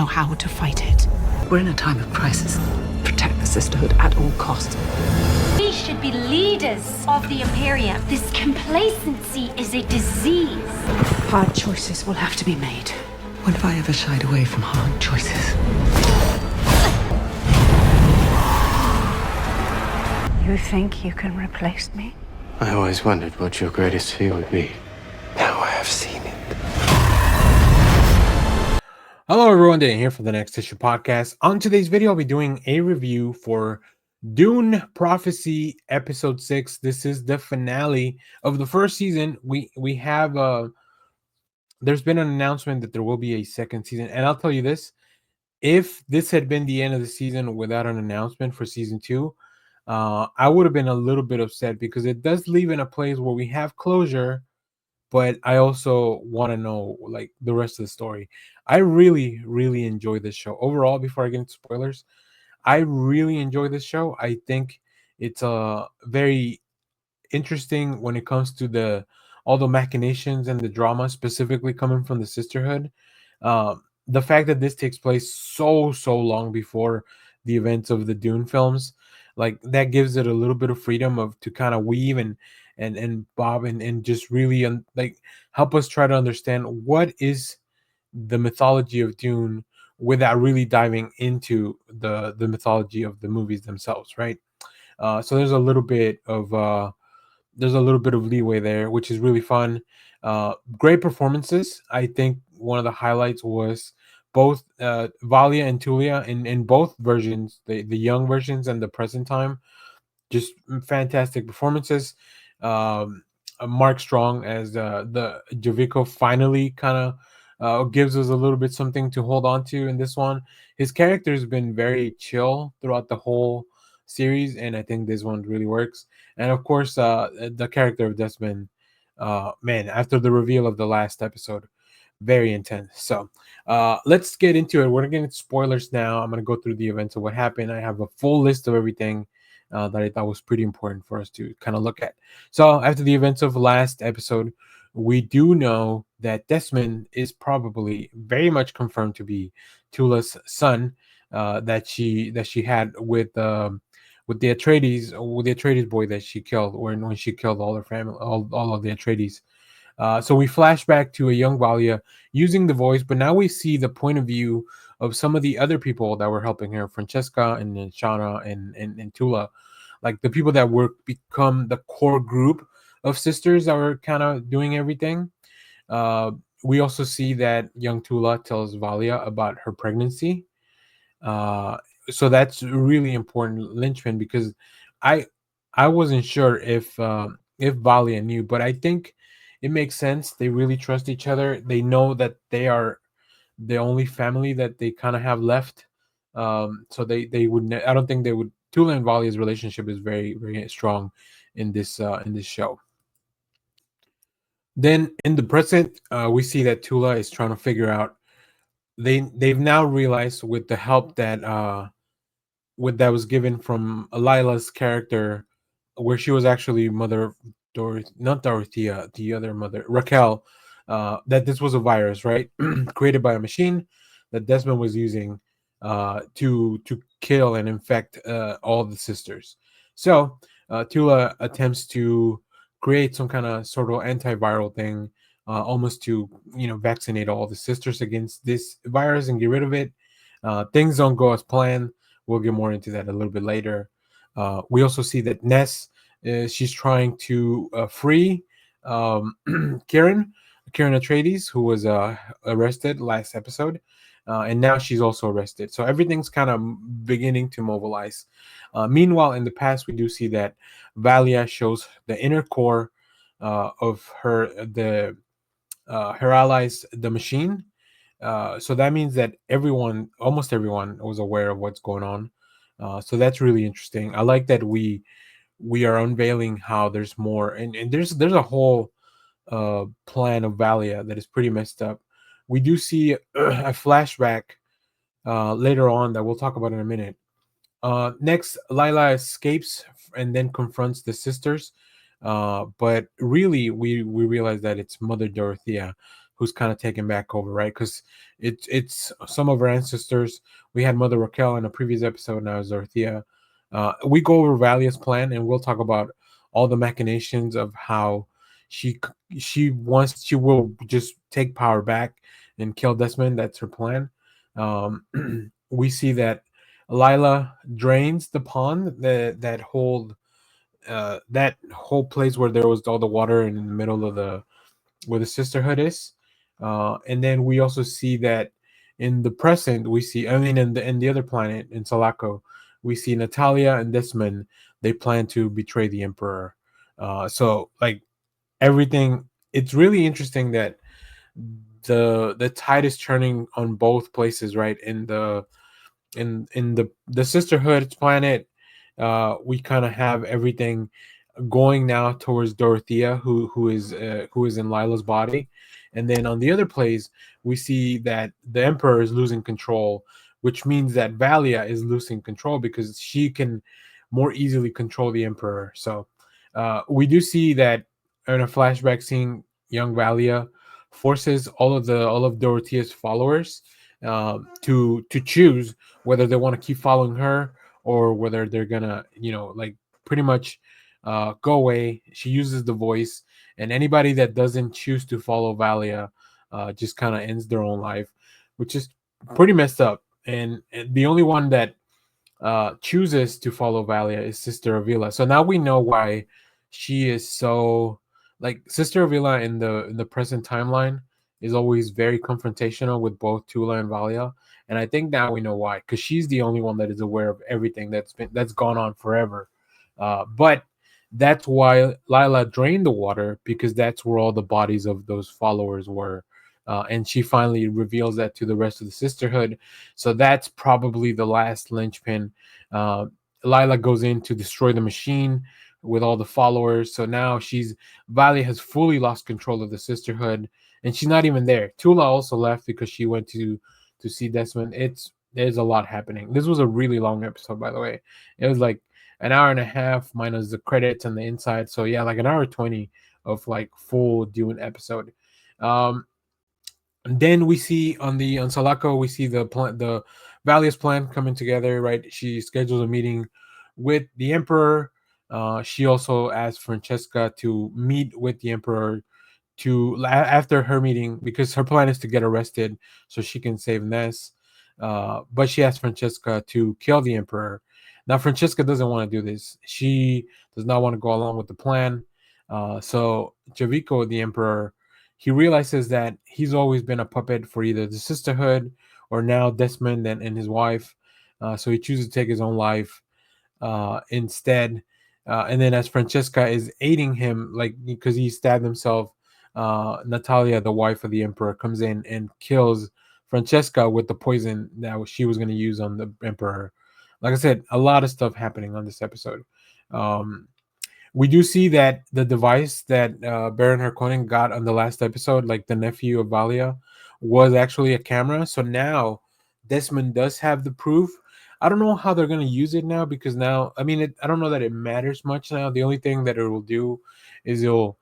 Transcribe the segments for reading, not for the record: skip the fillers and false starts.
how to fight it. We're in a time of crisis. Protect the sisterhood at all costs. We should be leaders of the Imperium. This complacency is a disease. Hard choices will have to be made. When have I ever shied away from hard choices? You think you can replace me? I always wondered what your greatest fear would be. Now I have seen it. Hello everyone, Dan here for the Next Issue Podcast. On today's video, I'll be doing a review for Dune Prophecy Episode 6. This is the finale of the first season. We have there's been an announcement that there will be a second season, and I'll tell you this: if this had been the end of the season without an announcement for season 2, I would have been a little bit upset because it does leave in a place where we have closure, but I also want to know like the rest of the story. I really, really enjoy this show. Overall, before I get into spoilers, I really enjoy this show. I think it's very interesting when it comes to all the machinations and the drama, specifically coming from the sisterhood. The fact that this takes place so long before the events of the Dune films, like that gives it a little bit of freedom of to kind of weave and bob and just really like help us try to understand what is the mythology of Dune without really diving into the mythology of the movies themselves, right? So there's a little bit of leeway there, which is really fun. Great performances. I think one of the highlights was both Valia and Tulia in both versions, the young versions and the present time. Just fantastic performances. Mark Strong as the Jovico finally kind of gives us a little bit something to hold on to in this one. His character has been very chill throughout the whole series, and I think this one really works. And of course, the character of Desmond, man, after the reveal of the last episode, very intense. So let's get into it. We're gonna get into spoilers now. I'm gonna go through the events of what happened. I have a full list of everything that I thought was pretty important for us to kind of look at. So after the events of last episode, we do know that Desmond is probably very much confirmed to be Tula's son that she had with the Atreides, with the Atreides boy that she killed when she killed all her family, all of the Atreides. So we flash back to a young Valia using the voice, but now we see the point of view of some of the other people that were helping her, Francesca and then Shauna and Tula, like the people that were become the core group of sisters that were kind of doing everything. We also see that young Tula tells Valia about her pregnancy. So that's really important linchpin because I wasn't sure if Valia knew, but I think it makes sense. They really trust each other. They know that they are the only family that they kind of have left. So they would. I don't think they would. Tula and Valia's relationship is very very strong in this show. Then in the present, we see that Tula is trying to figure out. They've now realized with the help that that was given from Lila's character, where she was actually mother not Dorothea, the other mother, Raquel, that this was a virus, right? Created by a machine that Desmond was using to kill and infect all the sisters. So Tula attempts to create some kind of sort of antiviral thing, almost to vaccinate all the sisters against this virus and get rid of it. Things don't go as planned. We'll get more into that a little bit later. We also see that Ness, she's trying to free Karen Atreides, who was arrested last episode, and now she's also arrested. So everything's kind of beginning to mobilize. Meanwhile, in the past, we do see that Valia shows the inner core of her allies, the machine. So that means that almost everyone was aware of what's going on. So that's really interesting. I like that we are unveiling how there's more, and there's a whole plan of Valia that is pretty messed up. We do see a flashback later on that we'll talk about in a minute. Next, Lila escapes and then confronts the sisters. But really, we realize that it's Mother Dorothea who's kind of taking back over, right? Because it's some of our ancestors. We had Mother Raquel in a previous episode. Now it's Dorothea. We go over Valia's plan, and we'll talk about all the machinations of how she will just take power back and kill Desmond. That's her plan. We see that Lila drains the pond that whole place where there was all the water in the middle of the where the sisterhood is. And then we also see that in the present, we see, I mean, in the other planet in Sulaco, we see Natalia and Desmond. They plan to betray the Emperor. So like everything, it's really interesting that the tide is turning on both places, right? In the sisterhood planet, we kind of have everything going now towards Dorothea, who is in Lila's body, and then on the other place, we see that the Emperor is losing control, which means that Valia is losing control because she can more easily control the Emperor. So we do see that in a flashback scene, young Valia forces all of Dorothea's followers to choose whether they want to keep following her or whether they're gonna, like pretty much go away. She uses the voice, and anybody that doesn't choose to follow Valia just kind of ends their own life, which is pretty messed up. And the only one that chooses to follow Valia is Sister Avila. So now we know why she is so like Sister Avila in the present timeline is always very confrontational with both Tula and Valia. And I think now we know why, because she's the only one that is aware of everything that's gone on forever. But that's why Lila drained the water, because that's where all the bodies of those followers were. And she finally reveals that to the rest of the sisterhood. So that's probably the last linchpin. Uh, Lila goes in to destroy the machine with all the followers. So now Valley has fully lost control of the sisterhood, and she's not even there. Tula also left because she went to see Desmond. There's a lot happening. This was a really long episode, by the way. It was like an hour and a half minus the credits and the inside. So yeah, like an hour 20 of like full Dune episode. And then we see on Salako, we see the Valia's plan coming together, right? She schedules a meeting with the Emperor. She also asks Francesca to meet with the Emperor after her meeting, because her plan is to get arrested so she can save Ness. But she asks Francesca to kill the Emperor. Now Francesca doesn't want to do this. She does not want to go along with the plan. So Javico, the Emperor, he realizes that he's always been a puppet for either the sisterhood or now Desmond and his wife. So he chooses to take his own life instead. And then as Francesca is aiding him, like because he stabbed himself, Natalia, the wife of the Emperor, comes in and kills Francesca with the poison that she was going to use on the Emperor. Like I said, a lot of stuff happening on this episode. Um, we do see that the device that Baron Harkonnen got on the last episode, like the nephew of Valia, was actually a camera. So now Desmond does have the proof. I don't know how they're going to use it now, because now, I mean, I don't know that it matters much now. The only thing that it will do is it'll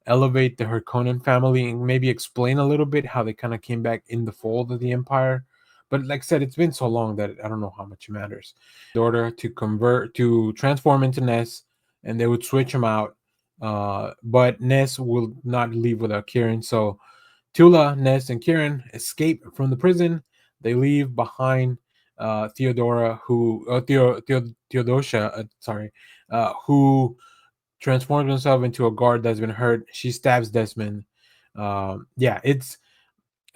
elevate the Harkonnen family and maybe explain a little bit how they kind of came back in the fold of the Empire. But like I said, it's been so long that I don't know how much it matters. In order to transform into Ness, and they would switch him out. But Ness will not leave without Kieran. So Tula, Ness, and Kieran escape from the prison. They leave behind Theodora, Theodosia, sorry, who transforms himself into a guard that's been hurt. She stabs Desmond. Yeah,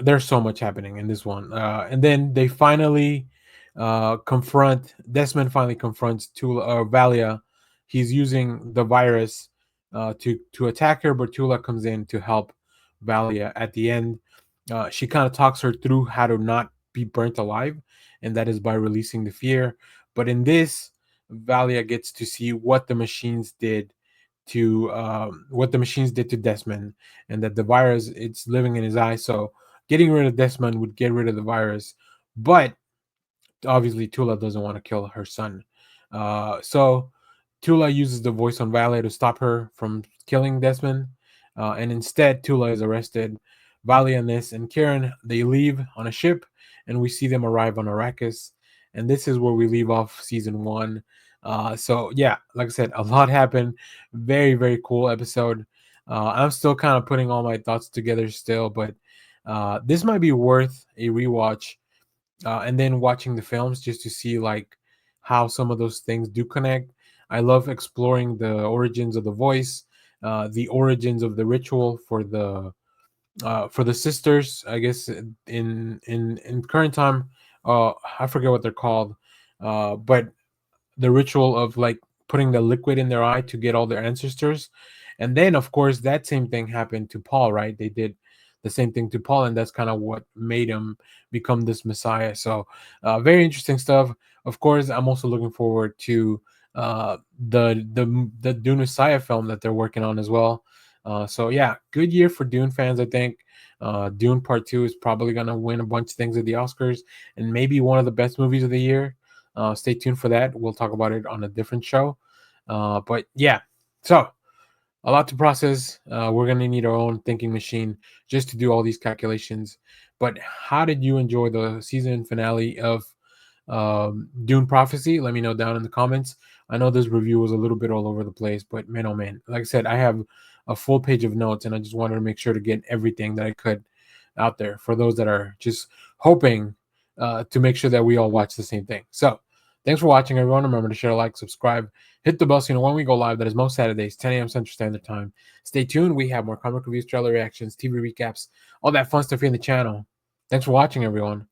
there's so much happening in this one. And then they finally Desmond finally confronts Tula or Valia. He's using the virus to attack her, but Tula comes in to help Valia at the end. She kind of talks her through how to not be burnt alive, and that is by releasing the fear. But in this, Valia gets to see what the machines did to Desmond, and that the virus, it's living in his eye. So getting rid of Desmond would get rid of the virus, but obviously Tula doesn't want to kill her son. So Tula uses the voice on Valia to stop her from killing Desmond, and instead Tula is arrested. Valia and this and Kieran, they leave on a ship, and we see them arrive on Arrakis, and this is where we leave off season one. So yeah, like I said, a lot happened. Very very cool episode. I'm still kind of putting all my thoughts together still, but this might be worth a rewatch, and then watching the films just to see like how some of those things do connect. I love exploring the origins of the voice, the origins of the ritual for the sisters. I guess in current time, I forget what they're called, but the ritual of like putting the liquid in their eye to get all their ancestors. And then, of course, that same thing happened to Paul, right? They did the same thing to Paul, and that's kind of what made him become this Messiah. So, very interesting stuff. Of course, I'm also looking forward to the Dune Messiah film that they're working on as well. So yeah, good year for Dune fans, I think. Dune Part Two is probably gonna win a bunch of things at the Oscars, and maybe one of the best movies of the year. Stay tuned for that. We'll talk about it on a different show. But yeah, so a lot to process. We're going to need our own thinking machine just to do all these calculations. But how did you enjoy the season finale of Dune Prophecy? Let me know down in the comments. I know this review was a little bit all over the place, but man, oh man, like I said, I have a full page of notes, and I just wanted to make sure to get everything that I could out there for those that are just hoping to make sure that we all watch the same thing. So, thanks for watching, everyone. Remember to share, like, subscribe, hit the bell so you know when we go live. That is most Saturdays, 10 a.m. Central Standard Time. Stay tuned. We have more comic reviews, trailer reactions, TV recaps, all that fun stuff here in the channel. Thanks for watching, everyone.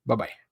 Bye bye.